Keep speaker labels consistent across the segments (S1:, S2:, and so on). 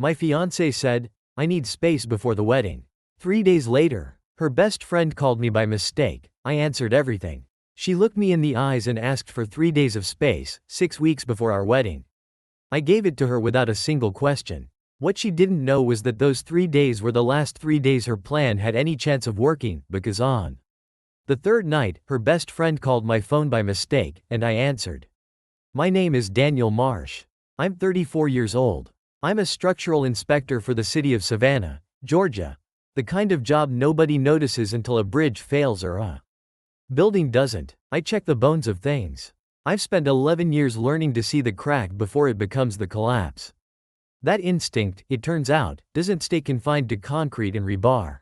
S1: My fiancée said, I need space before the wedding. 3 days later, her best friend called me by mistake. I answered everything. She looked me in the eyes and asked for 3 days of space, 6 weeks before our wedding. I gave it to her without a single question. What she didn't know was that those 3 days were the last 3 days her plan had any chance of working, because on the third night, her best friend called my phone by mistake, and I answered. My name is Daniel Marsh. I'm 34 years old. I'm a structural inspector for the city of Savannah, Georgia. The kind of job nobody notices until a bridge fails or a building doesn't. I check the bones of things. I've spent 11 years learning to see the crack before it becomes the collapse. That instinct, it turns out, doesn't stay confined to concrete and rebar.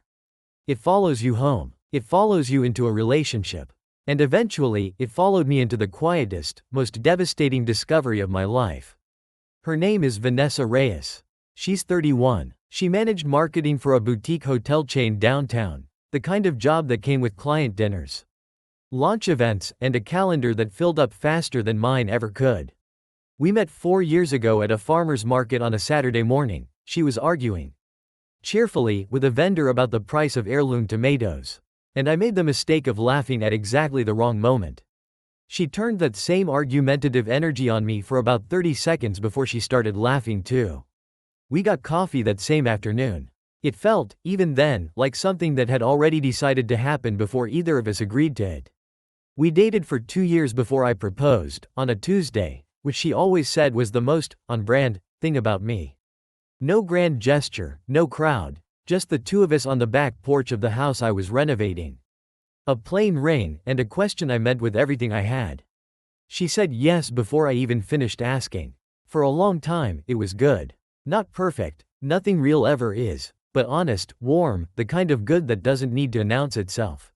S1: It follows you home. It follows you into a relationship. And eventually, it followed me into the quietest, most devastating discovery of my life. Her name is Vanessa Reyes. She's 31. She managed marketing for a boutique hotel chain downtown, the kind of job that came with client dinners, launch events, and a calendar that filled up faster than mine ever could. We met 4 years ago at a farmer's market on a Saturday morning. She was arguing cheerfully with a vendor about the price of heirloom tomatoes. And I made the mistake of laughing at exactly the wrong moment. She turned that same argumentative energy on me for about 30 seconds before she started laughing too. We got coffee that same afternoon. It felt, even then, like something that had already decided to happen before either of us agreed to it. We dated for 2 years before I proposed, on a Tuesday, which she always said was the most on-brand thing about me. No grand gesture, no crowd. Just the two of us on the back porch of the house I was renovating. A plain rain, and a question I met with everything I had. She said yes before I even finished asking. For a long time, it was good. Not perfect, nothing real ever is, but honest, warm, the kind of good that doesn't need to announce itself.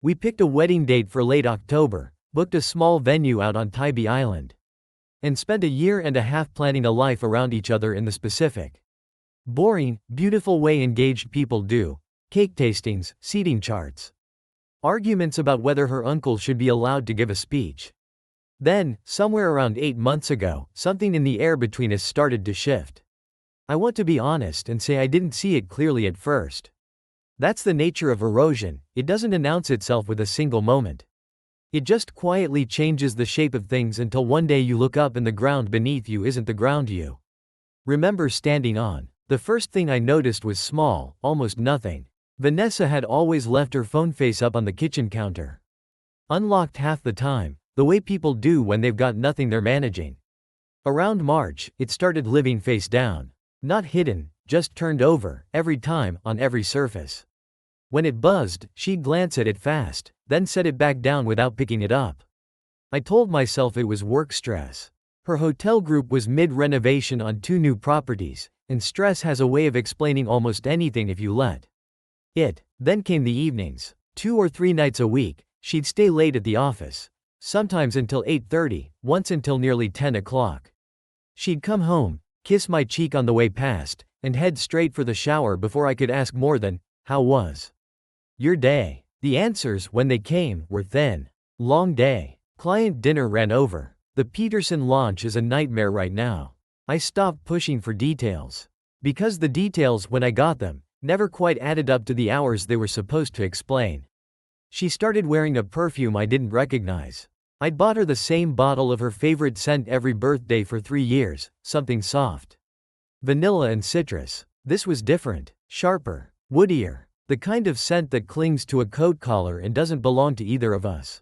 S1: We picked a wedding date for late October, booked a small venue out on Tybee Island, and spent a year and a half planning a life around each other in the specific, boring, beautiful way engaged people do: cake tastings, seating charts, arguments about whether her uncle should be allowed to give a speech. Then, somewhere around 8 months ago, something in the air between us started to shift. I want to be honest and say I didn't see it clearly at first. That's the nature of erosion. It doesn't announce itself with a single moment. It just quietly changes the shape of things until one day you look up and the ground beneath you isn't the ground you remember standing on. The first thing I noticed was small, almost nothing. Vanessa had always left her phone face up on the kitchen counter, unlocked half the time, the way people do when they've got nothing they're managing. Around March, it started living face down. Not hidden, just turned over, every time, on every surface. When it buzzed, she'd glance at it fast, then set it back down without picking it up. I told myself it was work stress. Her hotel group was mid-renovation on 2 new properties, and stress has a way of explaining almost anything if you let it. Then came the evenings. 2 or 3 nights a week, she'd stay late at the office, sometimes until 8:30, once until nearly 10 o'clock. She'd come home, kiss my cheek on the way past, and head straight for the shower before I could ask more than, "How was your day?" The answers, when they came, were thin. Long day. Client dinner ran over. The Peterson launch is a nightmare right now. I stopped pushing for details. Because the details, when I got them, never quite added up to the hours they were supposed to explain. She started wearing a perfume I didn't recognize. I'd bought her the same bottle of her favorite scent every birthday for 3 years, something soft, vanilla and citrus. This was different, sharper, woodier, the kind of scent that clings to a coat collar and doesn't belong to either of us.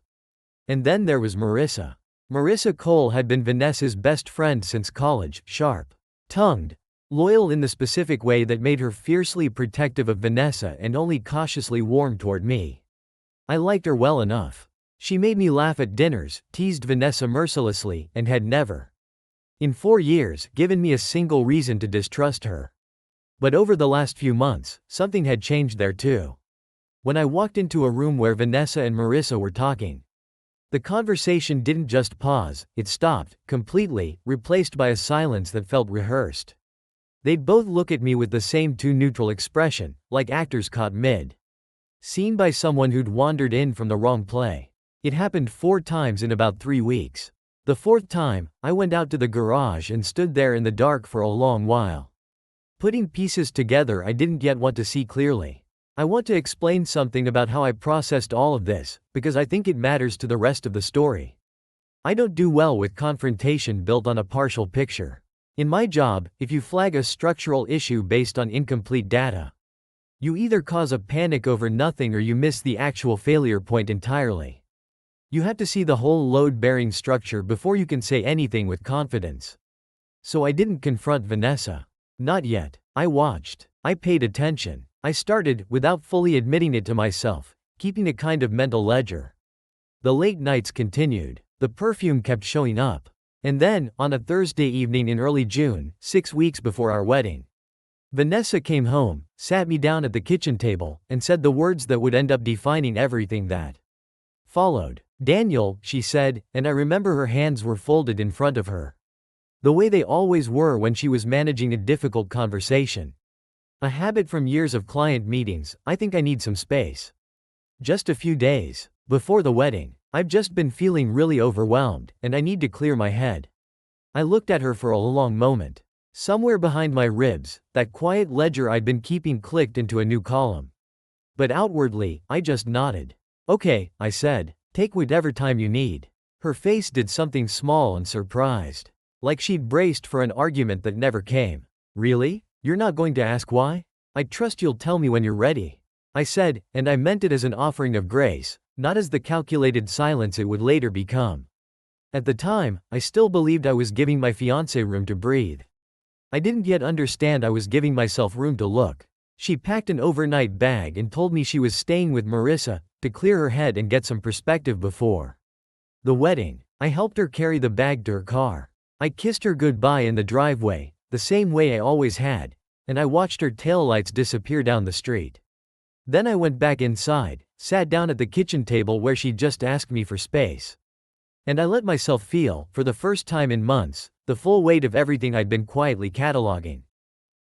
S1: And then there was Marissa. Marissa Cole had been Vanessa's best friend since college, sharp-tongued, loyal in the specific way that made her fiercely protective of Vanessa and only cautiously warm toward me. I liked her well enough. She made me laugh at dinners, teased Vanessa mercilessly, and had never, in 4 years, given me a single reason to distrust her. But over the last few months, something had changed there too. When I walked into a room where Vanessa and Marissa were talking, the conversation didn't just pause, it stopped, completely, replaced by a silence that felt rehearsed. They'd both look at me with the same too neutral expression, like actors caught mid-scene by someone who'd wandered in from the wrong play. It happened 4 times in about 3 weeks. The 4th time, I went out to the garage and stood there in the dark for a long while. Putting pieces together, I didn't yet want to see clearly. I want to explain something about how I processed all of this, because I think it matters to the rest of the story. I don't do well with confrontation built on a partial picture. In my job, if you flag a structural issue based on incomplete data, you either cause a panic over nothing or you miss the actual failure point entirely. You have to see the whole load-bearing structure before you can say anything with confidence. So I didn't confront Vanessa. Not yet. I watched. I paid attention. I started, without fully admitting it to myself, keeping a kind of mental ledger. The late nights continued. The perfume kept showing up. And then, on a Thursday evening in early June, 6 weeks before our wedding, Vanessa came home, sat me down at the kitchen table, and said the words that would end up defining everything that followed. "Daniel," she said, and I remember her hands were folded in front of her, the way they always were when she was managing a difficult conversation. A habit from years of client meetings. "I think I need some space. Just a few days before the wedding. I've just been feeling really overwhelmed, and I need to clear my head." I looked at her for a long moment. Somewhere behind my ribs, that quiet ledger I'd been keeping clicked into a new column. But outwardly, I just nodded. "Okay," I said. "Take whatever time you need." Her face did something small and surprised. Like she'd braced for an argument that never came. "Really? You're not going to ask why? I trust you'll tell me when you're ready," I said, and I meant it as an offering of grace, not as the calculated silence it would later become. At the time, I still believed I was giving my fiancée room to breathe. I didn't yet understand I was giving myself room to look. She packed an overnight bag and told me she was staying with Marissa, to clear her head and get some perspective before the wedding. I helped her carry the bag to her car. I kissed her goodbye in the driveway, the same way I always had, and I watched her taillights disappear down the street. Then I went back inside, sat down at the kitchen table where she'd just asked me for space. And I let myself feel, for the first time in months, the full weight of everything I'd been quietly cataloging.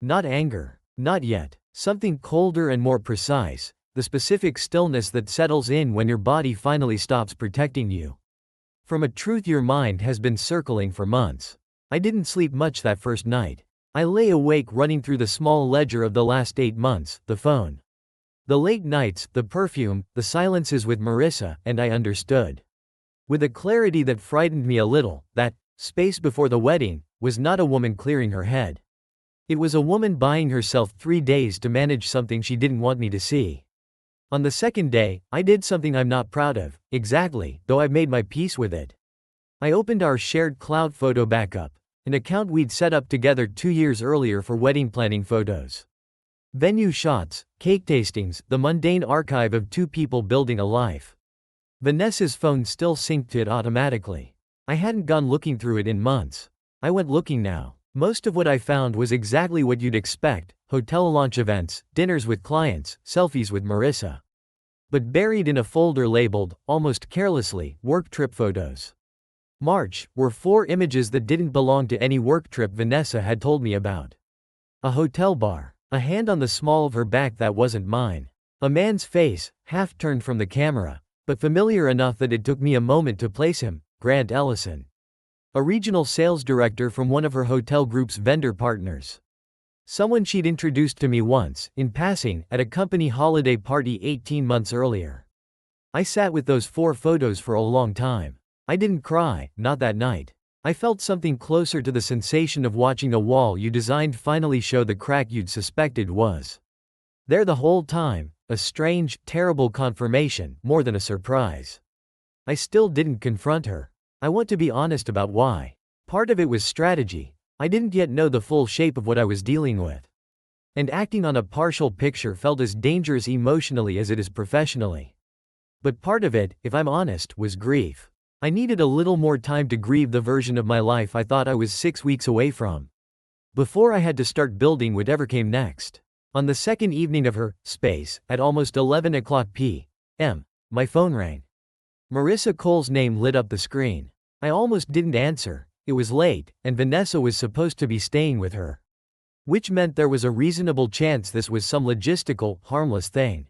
S1: Not anger. Not yet. Something colder and more precise, the specific stillness that settles in when your body finally stops protecting you from a truth your mind has been circling for months. I didn't sleep much that first night. I lay awake running through the small ledger of the last 8 months, the phone, the late nights, the perfume, the silences with Marissa, and I understood. With a clarity that frightened me a little, that space before the wedding was not a woman clearing her head. It was a woman buying herself 3 days to manage something she didn't want me to see. On the second day, I did something I'm not proud of, exactly, though I've made my peace with it. I opened our shared cloud photo backup, an account we'd set up together 2 years earlier for wedding planning photos. Venue shots, cake tastings, the mundane archive of 2 people building a life. Vanessa's phone still synced to it automatically. I hadn't gone looking through it in months. I went looking now. Most of what I found was exactly what you'd expect: hotel launch events, dinners with clients, selfies with Marissa. But buried in a folder labeled, almost carelessly, work trip photos. March were 4 images that didn't belong to any work trip Vanessa had told me about. A hotel bar. A hand on the small of her back that wasn't mine. A man's face, half turned from the camera, but familiar enough that it took me a moment to place him: Grant Ellison. A regional sales director from one of her hotel group's vendor partners. Someone she'd introduced to me once, in passing, at a company holiday party 18 months earlier. I sat with those 4 photos for a long time. I didn't cry, not that night. I felt something closer to the sensation of watching a wall you designed finally show the crack you'd suspected was there the whole time, a strange, terrible confirmation, more than a surprise. I still didn't confront her. I want to be honest about why. Part of it was strategy. I didn't yet know the full shape of what I was dealing with. And acting on a partial picture felt as dangerous emotionally as it is professionally. But part of it, if I'm honest, was grief. I needed a little more time to grieve the version of my life I thought I was 6 weeks away from, before I had to start building whatever came next. On the second evening of her space, at almost 11 o'clock p.m., my phone rang. Marissa Cole's name lit up the screen. I almost didn't answer. It was late, and Vanessa was supposed to be staying with her, which meant there was a reasonable chance this was some logistical, harmless thing.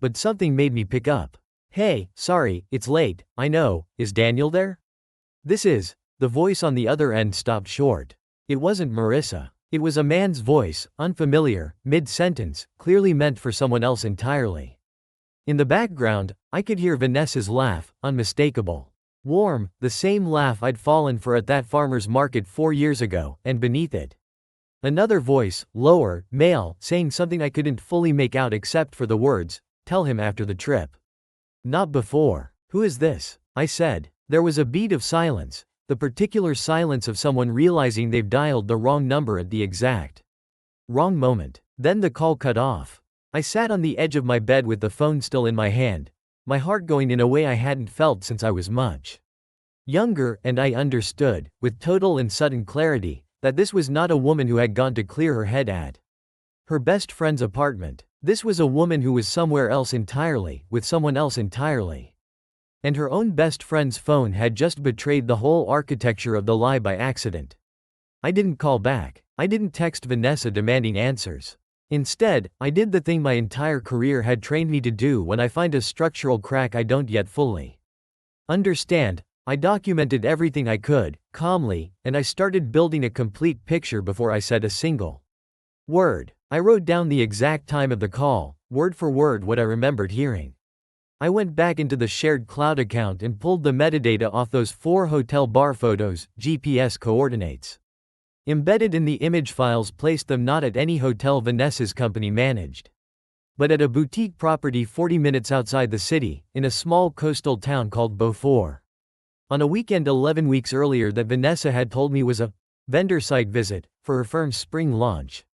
S1: But something made me pick up. "Hey, sorry, it's late, I know, is Daniel there?" The voice on the other end stopped short. It wasn't Marissa. It was a man's voice, unfamiliar, mid-sentence, clearly meant for someone else entirely. In the background, I could hear Vanessa's laugh, unmistakable. Warm, the same laugh I'd fallen for at that farmer's market 4 years ago, and beneath it, another voice, lower, male, saying something I couldn't fully make out except for the words, "Tell him after the trip." Not before. "Who is this?" I said. There was a beat of silence, the particular silence of someone realizing they've dialed the wrong number at the exact wrong moment. Then the call cut off. I sat on the edge of my bed with the phone still in my hand, my heart going in a way I hadn't felt since I was much younger, and I understood, with total and sudden clarity, that this was not a woman who had gone to clear her head at her best friend's apartment. This was a woman who was somewhere else entirely, with someone else entirely. And her own best friend's phone had just betrayed the whole architecture of the lie by accident. I didn't call back. I didn't text Vanessa demanding answers. Instead, I did the thing my entire career had trained me to do when I find a structural crack I don't yet fully understand. I documented everything I could, calmly, and I started building a complete picture before I said a single word. I wrote down the exact time of the call, word for word what I remembered hearing. I went back into the shared cloud account and pulled the metadata off those 4 hotel bar photos, GPS coordinates embedded in the image files, placed them not at any hotel Vanessa's company managed, but at a boutique property 40 minutes outside the city, in a small coastal town called Beaufort. On a weekend 11 weeks earlier that Vanessa had told me was a vendor site visit for her firm's spring launch.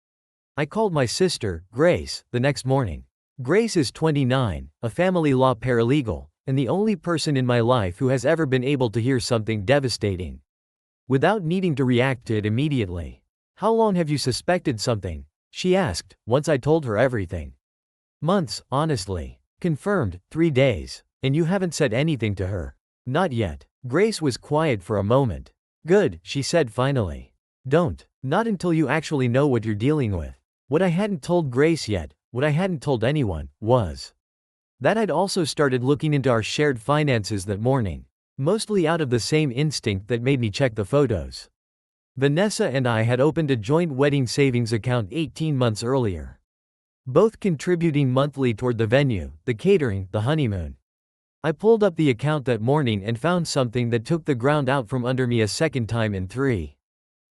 S1: I called my sister, Grace, the next morning. Grace is 29, a family law paralegal, and the only person in my life who has ever been able to hear something devastating without needing to react to it immediately. "How long have you suspected something?" she asked, once I told her everything. "Months, honestly." "Confirmed, 3 days. And you haven't said anything to her?" "Not yet." Grace was quiet for a moment. "Good," she said finally. "Don't. Not until you actually know what you're dealing with." What I hadn't told Grace yet, what I hadn't told anyone, was that I'd also started looking into our shared finances that morning, mostly out of the same instinct that made me check the photos. Vanessa and I had opened a joint wedding savings account 18 months earlier, both contributing monthly toward the venue, the catering, the honeymoon. I pulled up the account that morning and found something that took the ground out from under me a second time in 3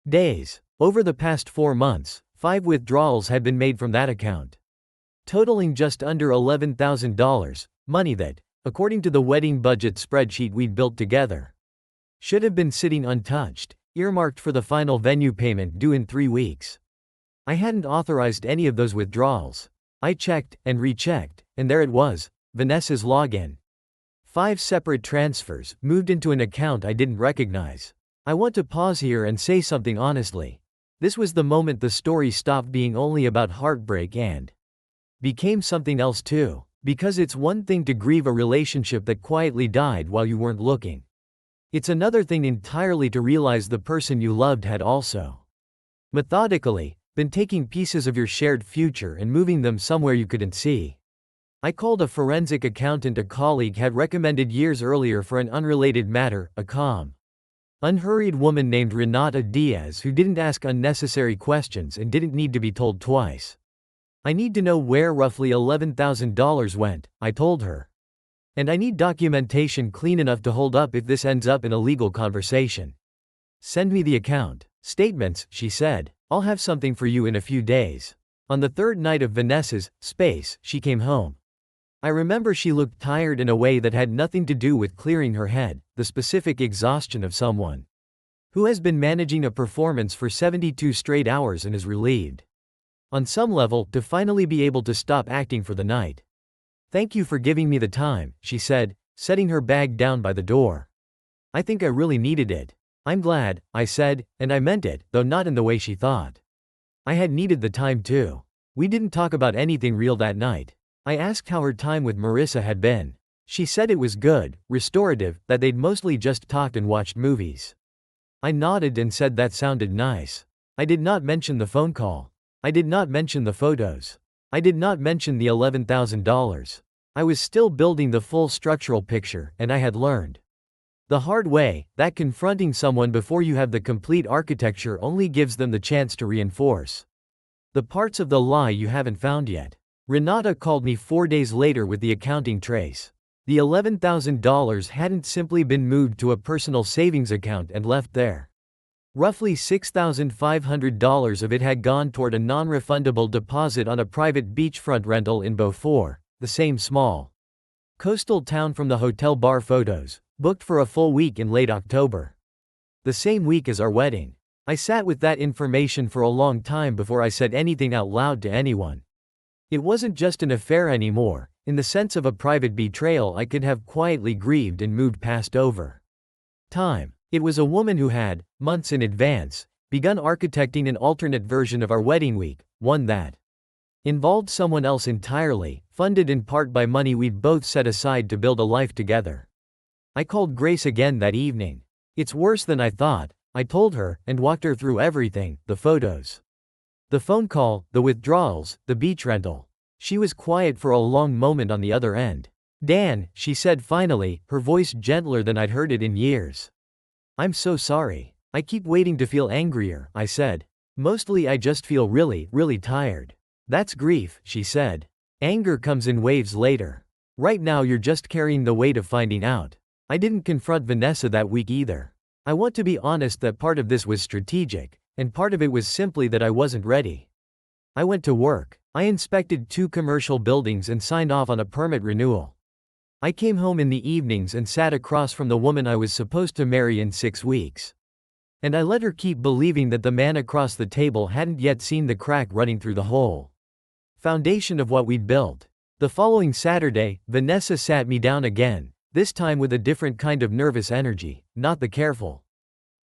S1: days. Over the past 4 months, 5 withdrawals had been made from that account, totaling just under $11,000, money that, according to the wedding budget spreadsheet we'd built together, should have been sitting untouched, earmarked for the final venue payment due in 3 weeks. I hadn't authorized any of those withdrawals. I checked and rechecked, and there it was, Vanessa's login. 5 separate transfers, moved into an account I didn't recognize. I want to pause here and say something honestly. This was the moment the story stopped being only about heartbreak and became something else too. Because it's one thing to grieve a relationship that quietly died while you weren't looking. It's another thing entirely to realize the person you loved had also methodically been taking pieces of your shared future and moving them somewhere you couldn't see. I called a forensic accountant a colleague had recommended years earlier for an unrelated matter, a calm, unhurried woman named Renata Diaz who didn't ask unnecessary questions and didn't need to be told twice. "I need to know where roughly $11,000 went," I told her. "And I need documentation clean enough to hold up if this ends up in a legal conversation. Send me the account statements," she said. "I'll have something for you in a few days." On the 3rd night of Vanessa's space, she came home. I remember she looked tired in a way that had nothing to do with clearing her head, the specific exhaustion of someone who has been managing a performance for 72 straight hours and is relieved, on some level, to finally be able to stop acting for the night. "Thank you for giving me the time," she said, setting her bag down by the door. "I think I really needed it." "I'm glad," I said, and I meant it, though not in the way she thought. I had needed the time too. We didn't talk about anything real that night. I asked how her time with Marissa had been. She said it was good, restorative, that they'd mostly just talked and watched movies. I nodded and said that sounded nice. I did not mention the phone call. I did not mention the photos. I did not mention the $11,000. I was still building the full structural picture, and I had learned The hard way, that confronting someone before you have the complete architecture only gives them the chance to reinforce the parts of the lie you haven't found yet. Renata called me 4 days later with the accounting trace. The $11,000 hadn't simply been moved to a personal savings account and left there. Roughly $6,500 of it had gone toward a non-refundable deposit on a private beachfront rental in Beaufort, the same small coastal town from the hotel bar photos, booked for a full week in late October. The same week as our wedding. I sat with that information for a long time before I said anything out loud to anyone. It wasn't just an affair anymore. In the sense of a private betrayal I could have quietly grieved and moved past over time. It was a woman who had, months in advance, begun architecting an alternate version of our wedding week, one that involved someone else entirely, funded in part by money we'd both set aside to build a life together. I called Grace again that evening. It's worse than I thought, I told her, and walked her through everything, the photos, the phone call, the withdrawals, the beach rental. She was quiet for a long moment on the other end. Dan, she said finally, her voice gentler than I'd heard it in years. I'm so sorry. I keep waiting to feel angrier, I said. Mostly I just feel really, really tired. That's grief, she said. Anger comes in waves later. Right now you're just carrying the weight of finding out. I didn't confront Vanessa that week either. I want to be honest that part of this was strategic, and part of it was simply that I wasn't ready. I went to work. I inspected 2 commercial buildings and signed off on a permit renewal. I came home in the evenings and sat across from the woman I was supposed to marry in 6 weeks. And I let her keep believing that the man across the table hadn't yet seen the crack running through the whole foundation of what we'd built. The following Saturday, Vanessa sat me down again, this time with a different kind of nervous energy, not the careful,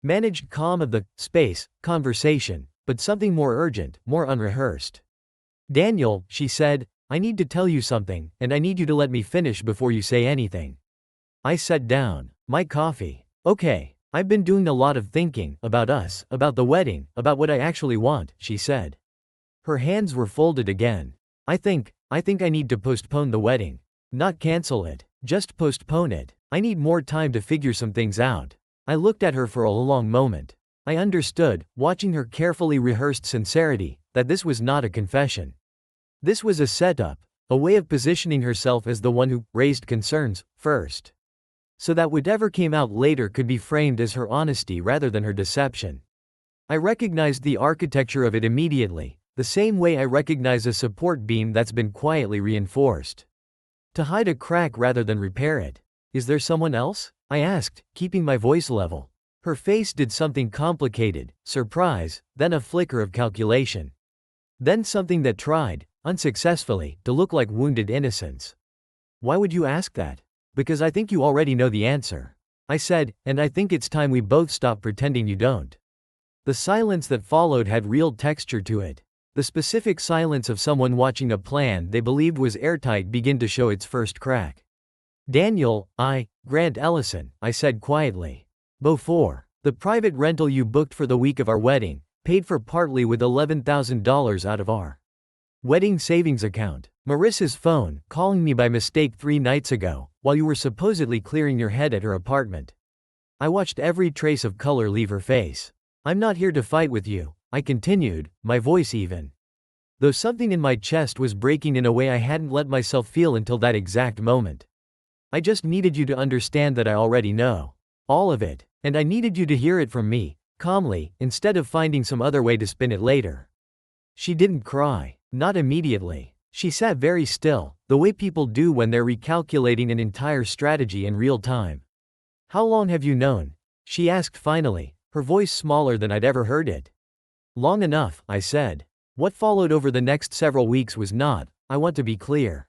S1: managed calm of the space conversation, but something more urgent, more unrehearsed. Daniel, she said, I need to tell you something, and I need you to let me finish before you say anything. I sat down. My coffee. Okay, I've been doing a lot of thinking, about us, about the wedding, about what I actually want, she said. Her hands were folded again. I think I need to postpone the wedding. Not cancel it, just postpone it. I need more time to figure some things out. I looked at her for a long moment. I understood, watching her carefully rehearsed sincerity, that this was not a confession. This was a setup, a way of positioning herself as the one who raised concerns first, so that whatever came out later could be framed as her honesty rather than her deception. I recognized the architecture of it immediately, the same way I recognize a support beam that's been quietly reinforced to hide a crack rather than repair it. Is there someone else? I asked, keeping my voice level. Her face did something complicated, surprise, then a flicker of calculation. Then something that tried, unsuccessfully, to look like wounded innocence. Why would you ask that? Because I think you already know the answer. I said, and I think it's time we both stop pretending you don't. The silence that followed had real texture to it. The specific silence of someone watching a plan they believed was airtight begin to show its first crack. Daniel, Grant Ellison, I said quietly. Beaufort. The private rental you booked for the week of our wedding, paid for partly with $11,000 out of our wedding savings account. Marissa's phone, calling me by mistake 3 nights ago, while you were supposedly clearing your head at her apartment. I watched every trace of color leave her face. I'm not here to fight with you, I continued, my voice even, though something in my chest was breaking in a way I hadn't let myself feel until that exact moment. I just needed you to understand that I already know all of it, and I needed you to hear it from me, calmly, instead of finding some other way to spin it later. She didn't cry. Not immediately. She sat very still, the way people do when they're recalculating an entire strategy in real time. How long have you known? She asked finally, her voice smaller than I'd ever heard it. Long enough, I said. What followed over the next several weeks was not, I want to be clear,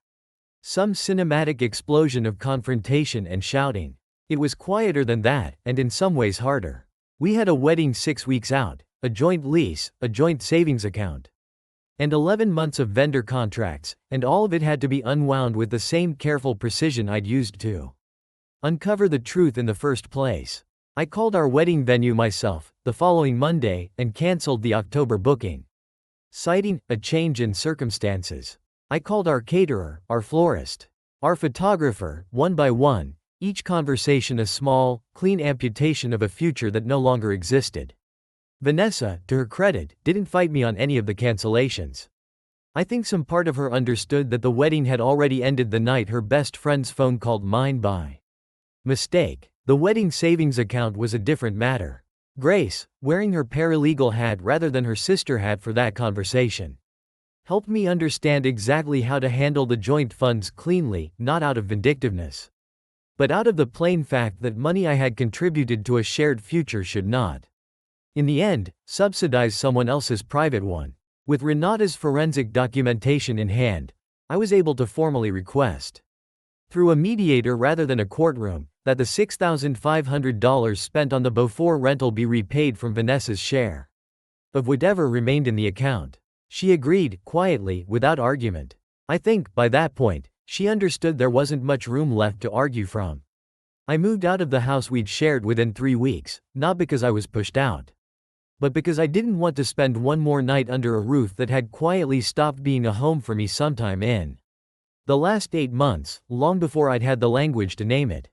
S1: some cinematic explosion of confrontation and shouting. It was quieter than that, and in some ways harder. We had a wedding 6 weeks out, a joint lease, a joint savings account, and 11 months of vendor contracts, and all of it had to be unwound with the same careful precision I'd used to uncover the truth in the first place. I called our wedding venue myself, the following Monday, and canceled the October booking, citing a change in circumstances. I called our caterer, our florist, our photographer, one by one, each conversation a small, clean amputation of a future that no longer existed. Vanessa, to her credit, didn't fight me on any of the cancellations. I think some part of her understood that the wedding had already ended the night her best friend's phone called mine by mistake. The wedding savings account was a different matter. Grace, wearing her paralegal hat rather than her sister hat for that conversation, helped me understand exactly how to handle the joint funds cleanly, not out of vindictiveness, but out of the plain fact that money I had contributed to a shared future should not, in the end, subsidize someone else's private one. With Renata's forensic documentation in hand, I was able to formally request, through a mediator rather than a courtroom, that the $6,500 spent on the Beaufort rental be repaid from Vanessa's share of whatever remained in the account. She agreed, quietly, without argument. I think, by that point, she understood there wasn't much room left to argue from. I moved out of the house we'd shared within 3 weeks, not because I was pushed out, but because I didn't want to spend one more night under a roof that had quietly stopped being a home for me sometime in the last 8 months, long before I'd had the language to name it.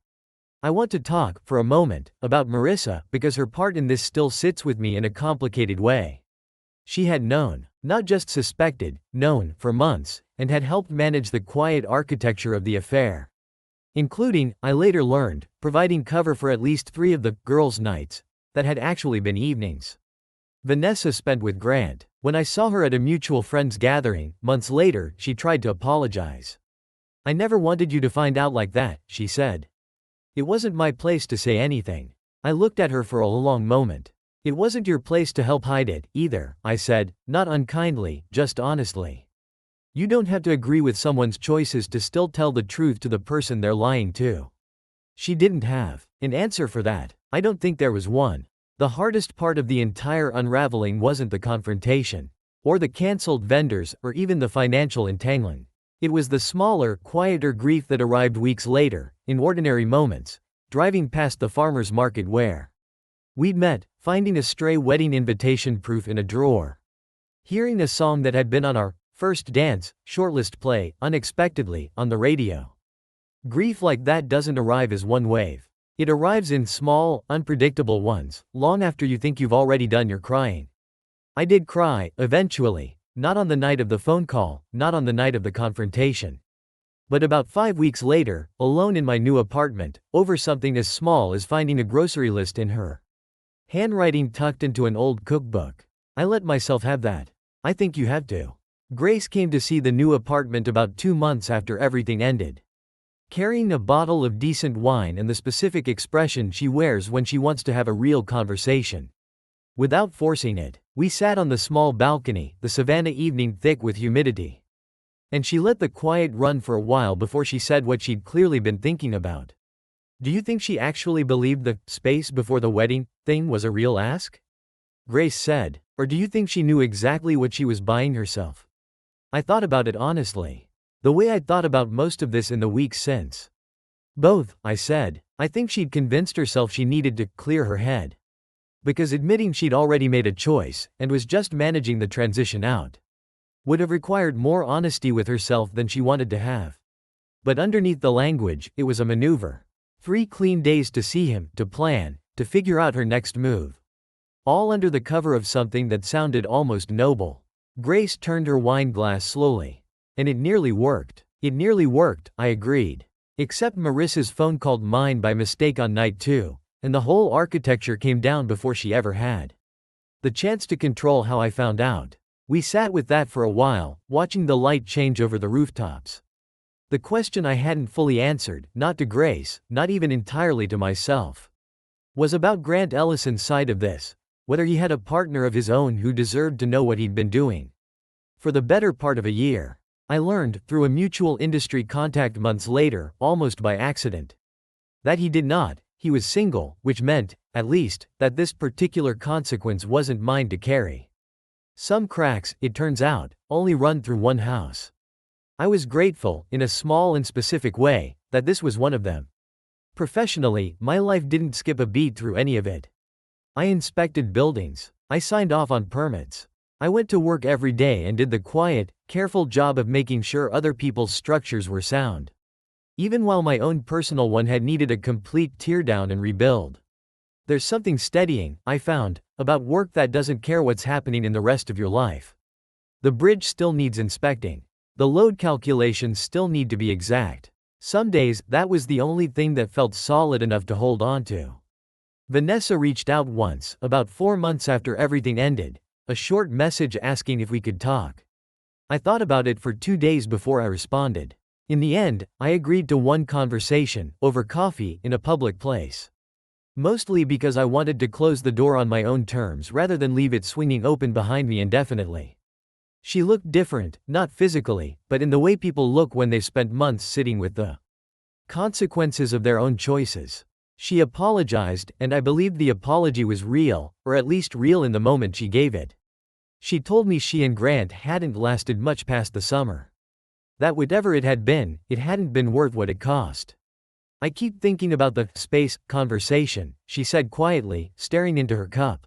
S1: I want to talk, for a moment, about Marissa, because her part in this still sits with me in a complicated way. She had known, not just suspected, known, for months, and had helped manage the quiet architecture of the affair, including, I later learned, providing cover for at least 3 of the girls' nights that had actually been evenings Vanessa spent with Grant. When I saw her at a mutual friends gathering, months later, she tried to apologize. "I never wanted you to find out like that," she said. "It wasn't my place to say anything." I looked at her for a long moment. "It wasn't your place to help hide it, either," I said, not unkindly, just honestly. "You don't have to agree with someone's choices to still tell the truth to the person they're lying to." She didn't have an answer for that. I don't think there was one. The hardest part of the entire unraveling wasn't the confrontation, or the cancelled vendors, or even the financial entangling. It was the smaller, quieter grief that arrived weeks later, in ordinary moments, driving past the farmer's market where we'd met, finding a stray wedding invitation proof in a drawer, hearing a song that had been on our first dance shortlist play, unexpectedly, on the radio. Grief like that doesn't arrive as one wave. It arrives in small, unpredictable ones, long after you think you've already done your crying. I did cry, eventually, not on the night of the phone call, not on the night of the confrontation, but about 5 weeks later, alone in my new apartment, over something as small as finding a grocery list in her handwriting tucked into an old cookbook. I let myself have that. I think you have to. Grace came to see the new apartment about 2 months after everything ended, carrying a bottle of decent wine and the specific expression she wears when she wants to have a real conversation, without forcing it. We sat on the small balcony, the Savannah evening thick with humidity, and she let the quiet run for a while before she said what she'd clearly been thinking about. "Do you think she actually believed the space before the wedding thing was a real ask?" Grace said. "Or do you think she knew exactly what she was buying herself?" I thought about it honestly. The way I'd thought about most of this in the weeks since. "Both," I said. I think she'd convinced herself she needed to clear her head, because admitting she'd already made a choice, and was just managing the transition out, would have required more honesty with herself than she wanted to have. But underneath the language, it was a maneuver. 3 clean days to see him, to plan, to figure out her next move. All under the cover of something that sounded almost noble. Grace turned her wine glass slowly. "And it nearly worked." "It nearly worked," I agreed. "Except Marissa's phone called mine by mistake on night 2, and the whole architecture came down before she ever had the chance to control how I found out." We sat with that for a while, watching the light change over the rooftops. The question I hadn't fully answered, not to Grace, not even entirely to myself, was about Grant Ellison's side of this, whether he had a partner of his own who deserved to know what he'd been doing for the better part of a year. I learned, through a mutual industry contact months later, almost by accident, that he did not. He was single, which meant, at least, that this particular consequence wasn't mine to carry. Some cracks, it turns out, only run through one house. I was grateful, in a small and specific way, that this was one of them. Professionally, my life didn't skip a beat through any of it. I inspected buildings. I signed off on permits. I went to work every day and did the quiet, careful job of making sure other people's structures were sound. even while my own personal one had needed a complete teardown and rebuild. There's something steadying, I found, about work that doesn't care what's happening in the rest of your life. The bridge still needs inspecting. The load calculations still need to be exact. Some days, that was the only thing that felt solid enough to hold on to. Vanessa reached out once, about 4 months after everything ended, a short message asking if we could talk. I thought about it for 2 days before I responded. In the end, I agreed to one conversation, over coffee, in a public place. Mostly because I wanted to close the door on my own terms rather than leave it swinging open behind me indefinitely. She looked different, not physically, but in the way people look when they've spent months sitting with the consequences of their own choices. She apologized, and I believed the apology was real, or at least real in the moment she gave it. She told me she and Grant hadn't lasted much past the summer. That whatever it had been, it hadn't been worth what it cost. I keep thinking about the space conversation, she said quietly, staring into her cup.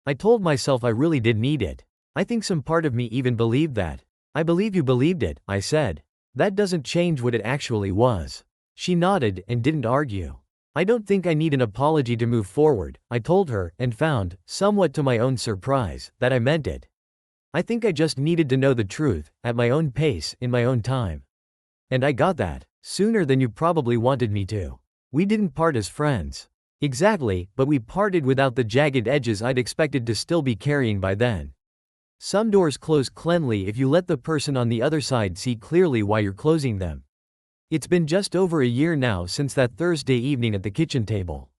S1: I told myself I really did need it. I think some part of me even believed that. I believe you believed it, I said. That doesn't change what it actually was. She nodded and didn't argue. I don't think I need an apology to move forward, I told her, and found, somewhat to my own surprise, that I meant it. I think I just needed to know the truth, at my own pace, in my own time. And I got that, sooner than you probably wanted me to. We didn't part as friends. Exactly, but we parted without the jagged edges I'd expected to still be carrying by then. Some doors close cleanly if you let the person on the other side see clearly why you're closing them. It's been just over a year now since that Thursday evening at the kitchen table.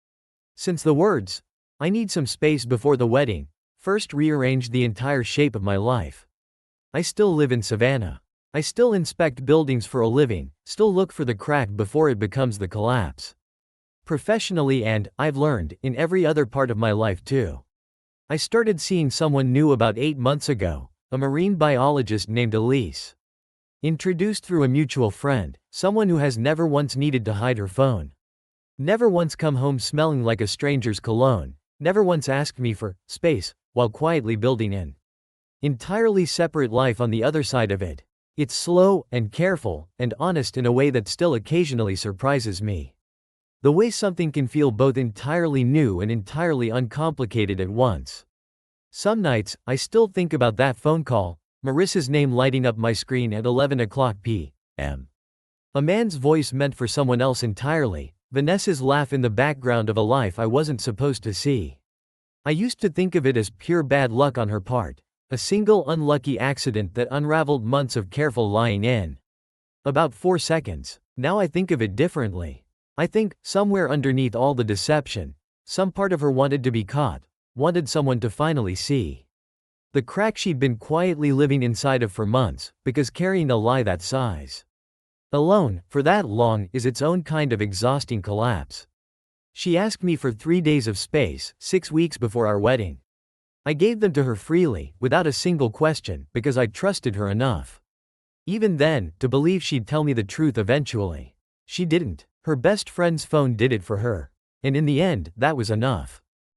S1: Since the words, "I need some space before the wedding," first rearranged the entire shape of my life. I still live in Savannah. I still inspect buildings for a living, still look for the crack before it becomes the collapse. Professionally and, I've learned, in every other part of my life too. I started seeing someone new about 8 months ago, a marine biologist named Elise. Introduced through a mutual friend, someone who has never once needed to hide her phone. Never once come home smelling like a stranger's cologne, never once asked me for space, while quietly building an entirely separate life on the other side of it. It's slow, and careful, and honest in a way that still occasionally surprises me. The way something can feel both entirely new and entirely uncomplicated at once. Some nights, I still think about that phone call, Marissa's name lighting up my screen at 11 p.m. A man's voice meant for someone else entirely, Vanessa's laugh in the background of a life I wasn't supposed to see. I used to think of it as pure bad luck on her part, a single unlucky accident that unraveled months of careful lying in about 4 seconds. Now I think of it differently. I think, somewhere underneath all the deception, some part of her wanted to be caught, wanted someone to finally see the crack she'd been quietly living inside of for months, because carrying a lie that size alone, for that long, is its own kind of exhausting collapse. She asked me for 3 days of space, 6 weeks before our wedding. I gave them to her freely, without a single question, because I trusted her enough. Even then, to believe she'd tell me the truth eventually. She didn't. Her best friend's phone did it for her. And in the end, that was enough.